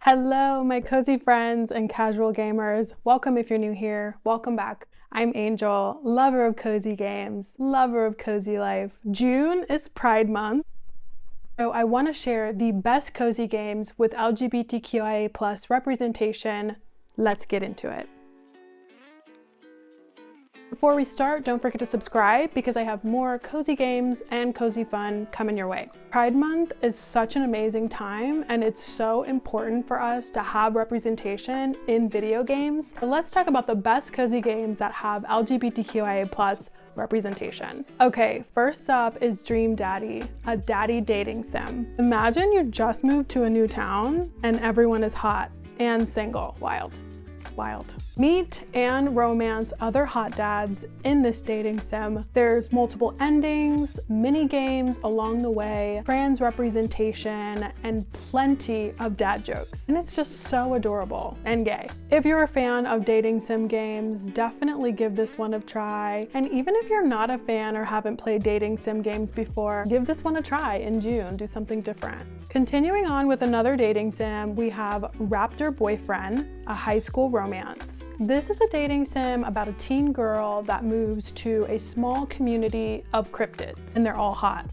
Hello, my cozy friends and casual gamers. Welcome if you're new here. Welcome back. I'm Angel, lover of cozy games, lover of cozy life. June is Pride Month, so I want to share the best cozy games with LGBTQIA+ representation. Let's get into it. Before we start, don't forget to subscribe because I have more cozy games and cozy fun coming your way. Pride Month is such an amazing time, and it's so important for us to have representation in video games. So let's talk about the best cozy games that have LGBTQIA+ representation. Okay, first up is Dream Daddy, a daddy dating sim. Imagine you just moved to a new town and everyone is hot and single. Wild. Meet and romance other hot dads in this dating sim. There's multiple endings, mini games along the way, trans representation, and plenty of dad jokes. And it's just so adorable and gay. If you're a fan of dating sim games, definitely give this one a try. And even if you're not a fan or haven't played dating sim games before, give this one a try in June. Do something different. Continuing on with another dating sim, we have Raptor Boyfriend, a high school romance. This is a dating sim about a teen girl that moves to a small community of cryptids, and they're all hot.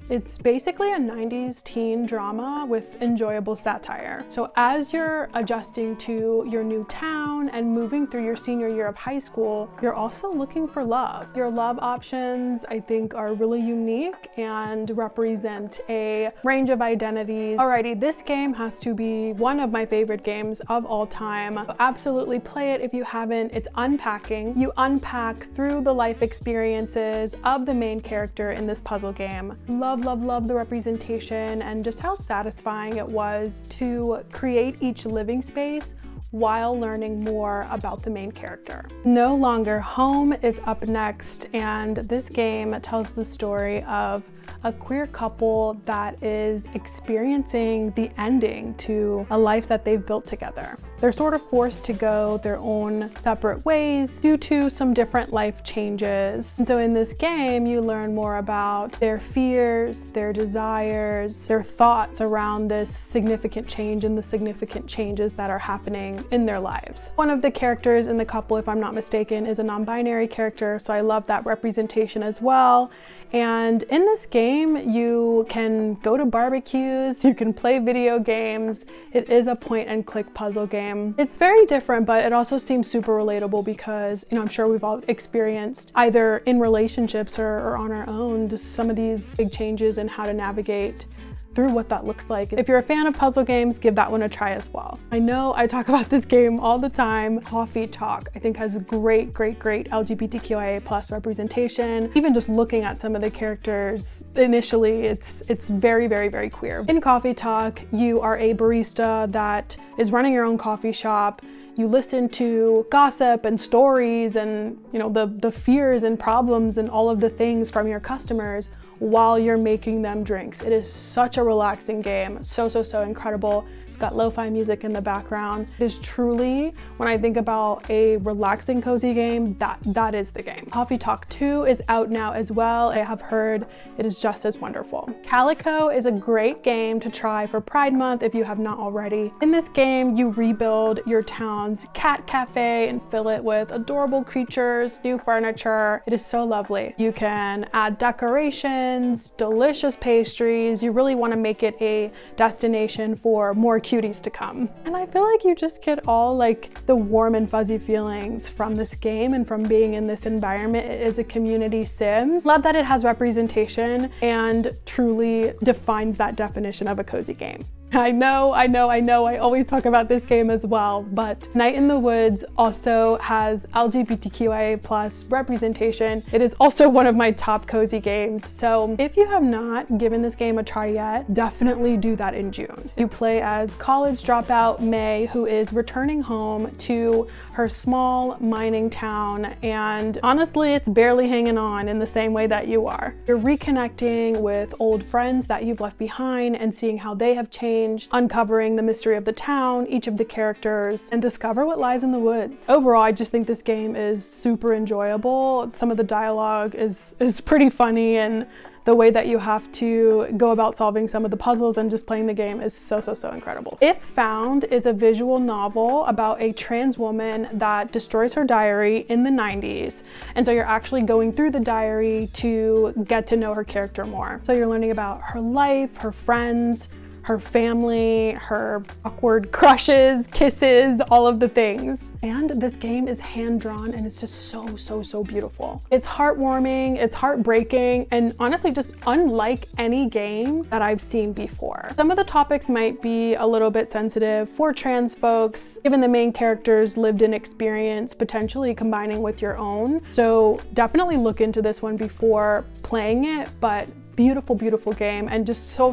It's basically a 90s teen drama with enjoyable satire. So as you're adjusting to your new town and moving through your senior year of high school, you're also looking for love. Your love options, I think, are really unique and represent a range of identities. Alrighty, this game has to be one of my favorite games of all time. So absolutely play it if you haven't. It's unpacking. You unpack through the life experiences of the main character in this puzzle game. Love the representation and just how satisfying it was to create each living space while learning more about the main character. No Longer Home is up next, and this game tells the story of a queer couple that is experiencing the ending to a life that they've built together. They're sort of forced to go their own separate ways due to some different life changes. And so in this game, you learn more about their fears, their desires, their thoughts around this significant change and the significant changes that are happening in their lives. One of the characters in the couple, if I'm not mistaken, is a non-binary character, so I love that representation as well. And in this game, you can go to barbecues, you can play video games. It is a point and click puzzle game. It's very different, but it also seems super relatable because, I'm sure we've all experienced either in relationships or on our own, just some of these big changes and how to navigate through what that looks like. If you're a fan of puzzle games, give that one a try as well. I know I talk about this game all the time. Coffee Talk, I think, has great LGBTQIA+ representation. Even just looking at some of the characters, initially, it's very queer. In Coffee Talk, you are a barista that is running your own coffee shop. You listen to gossip and stories and the fears and problems and all of the things from your customers while you're making them drinks. It is such a relaxing game. So incredible. It's got lo-fi music in the background. It is truly, when I think about a relaxing cozy game, that is the game. Coffee Talk 2 is out now as well. I have heard it is just as wonderful. Calico is a great game to try for Pride Month if you have not already. In this game, you rebuild your town's cat cafe and fill it with adorable creatures, new furniture. It is so lovely. You can add decorations, delicious pastries. You really want to make it a destination for more cuties to come. And I feel like you just get all the warm and fuzzy feelings from this game and from being in this environment. It is a community sim. Love that it has representation and truly defines that definition of a cozy game. I know, I always talk about this game as well, but Night in the Woods also has LGBTQIA+ representation. It is also one of my top cozy games, so if you have not given this game a try yet, definitely do that in June. You play as college dropout May, who is returning home to her small mining town, and honestly, it's barely hanging on in the same way that you are. You're reconnecting with old friends that you've left behind and seeing how they have changed changed, uncovering the mystery of the town, each of the characters, and discover what lies in the woods. Overall, I just think this game is super enjoyable. Some of the dialogue is pretty funny, and the way that you have to go about solving some of the puzzles and just playing the game is so incredible. If Found is a visual novel about a trans woman that destroys her diary in the 90s. And so you're actually going through the diary to get to know her character more. So you're learning about her life, her friends, her family, her awkward crushes, kisses, all of the things. And this game is hand-drawn and it's just so beautiful. It's heartwarming, it's heartbreaking, and honestly just unlike any game that I've seen before. Some of the topics might be a little bit sensitive for trans folks, given the main character's lived-in experience, potentially combining with your own. So definitely look into this one before playing it, but beautiful game, and just so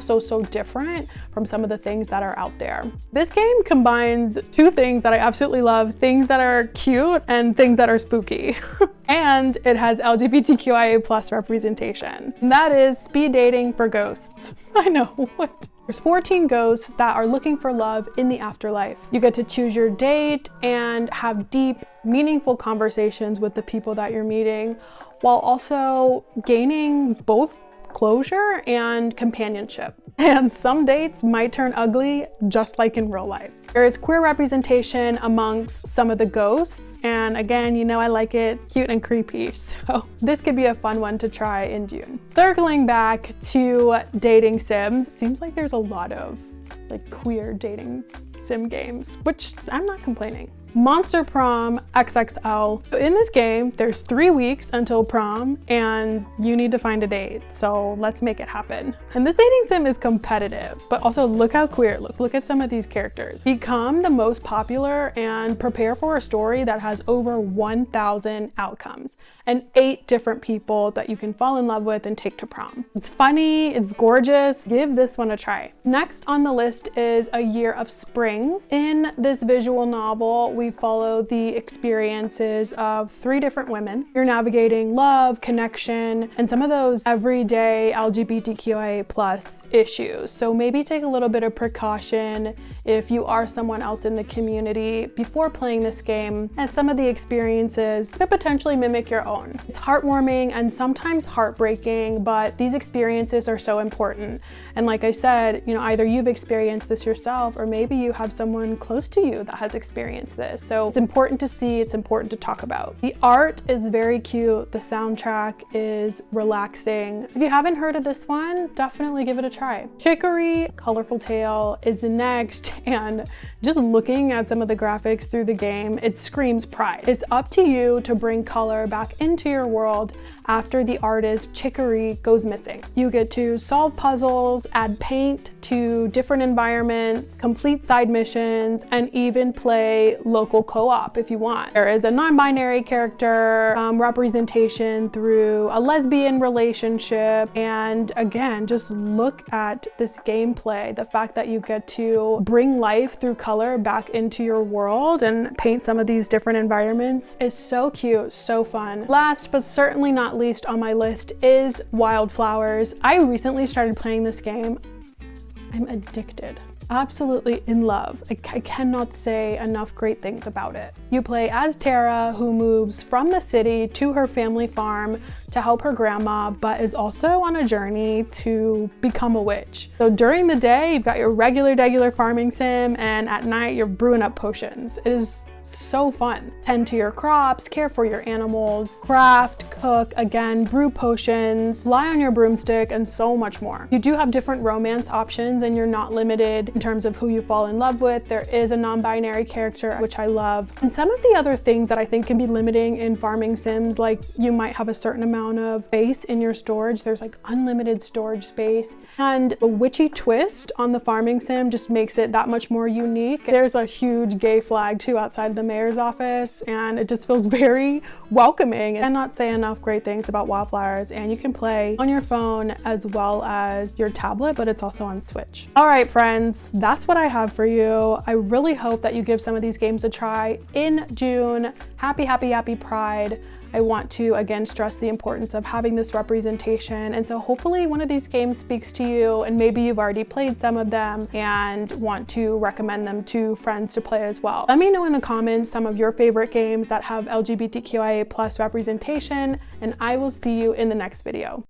different from some of the things that are out there. This game combines two things that I absolutely love, things that are cute and things that are spooky. And it has LGBTQIA+ representation. And that is speed dating for ghosts. I know, what? There's 14 ghosts that are looking for love in the afterlife. You get to choose your date and have deep, meaningful conversations with the people that you're meeting, while also gaining both closure and companionship. And some dates might turn ugly, just like in real life. There is queer representation amongst some of the ghosts, and again, you know I like it cute and creepy, so this could be a fun one to try in June. Circling back to dating sims, seems like there's a lot of like queer dating sim games, which I'm not complaining. Monster Prom XXL. So in this game, there's 3 weeks until prom and you need to find a date. So let's make it happen. And this dating sim is competitive, but also look how queer it looks. Look at some of these characters. Become the most popular and prepare for a story that has over 1,000 outcomes and 8 different people that you can fall in love with and take to prom. It's funny, it's gorgeous. Give this one a try. Next on the list is A Year of Springs. In this visual novel, we follow the experiences of 3 different women. You're navigating love, connection, and some of those everyday LGBTQIA+ issues. So maybe take a little bit of precaution if you are someone else in the community before playing this game, as some of the experiences could potentially mimic your own. It's heartwarming and sometimes heartbreaking, but these experiences are so important. And like I said, you know, either you've experienced this yourself or maybe you have someone close to you that has experienced this. So it's important to see, it's important to talk about. The art is very cute. The soundtrack is relaxing. If you haven't heard of this one, definitely give it a try. Chicory, Colorful Tale is next, and just looking at some of the graphics through the game, it screams pride. It's up to you to bring color back into your world after the artist Chicory goes missing. You get to solve puzzles, add paint to different environments, complete side missions, and even play local co-op if you want. There is a non-binary character representation through a lesbian relationship, and again, just look at this gameplay. The fact that you get to bring life through color back into your world and paint some of these different environments is so cute, so fun. Last but certainly not least on my list is Wildflowers. I recently started playing this game. I'm addicted. Absolutely in love. I cannot say enough great things about it. You play as Tara, who moves from the city to her family farm to help her grandma, but is also on a journey to become a witch. So during the day, you've got your regular farming sim, and at night, you're brewing up potions. It is so fun. Tend to your crops, care for your animals, craft, cook, again, brew potions, lie on your broomstick, and so much more. You do have different romance options and you're not limited in terms of who you fall in love with. There is a non-binary character, which I love. And some of the other things that I think can be limiting in farming sims, like you might have a certain amount of space in your storage. There's like unlimited storage space. And the witchy twist on the farming sim just makes it that much more unique. There's a huge gay flag too outside outside the mayor's office, and it just feels very welcoming. I cannot say enough great things about Wildflowers, and you can play on your phone as well as your tablet, but it's also on Switch. All right, friends, that's what I have for you. I really hope that you give some of these games a try in June. Happy, happy, happy Pride. I want to again stress the importance of having this representation, and so hopefully one of these games speaks to you, and maybe you've already played some of them and want to recommend them to friends to play as well. Let me know in the comments some of your favorite games that have LGBTQIA+ representation, and I will see you in the next video.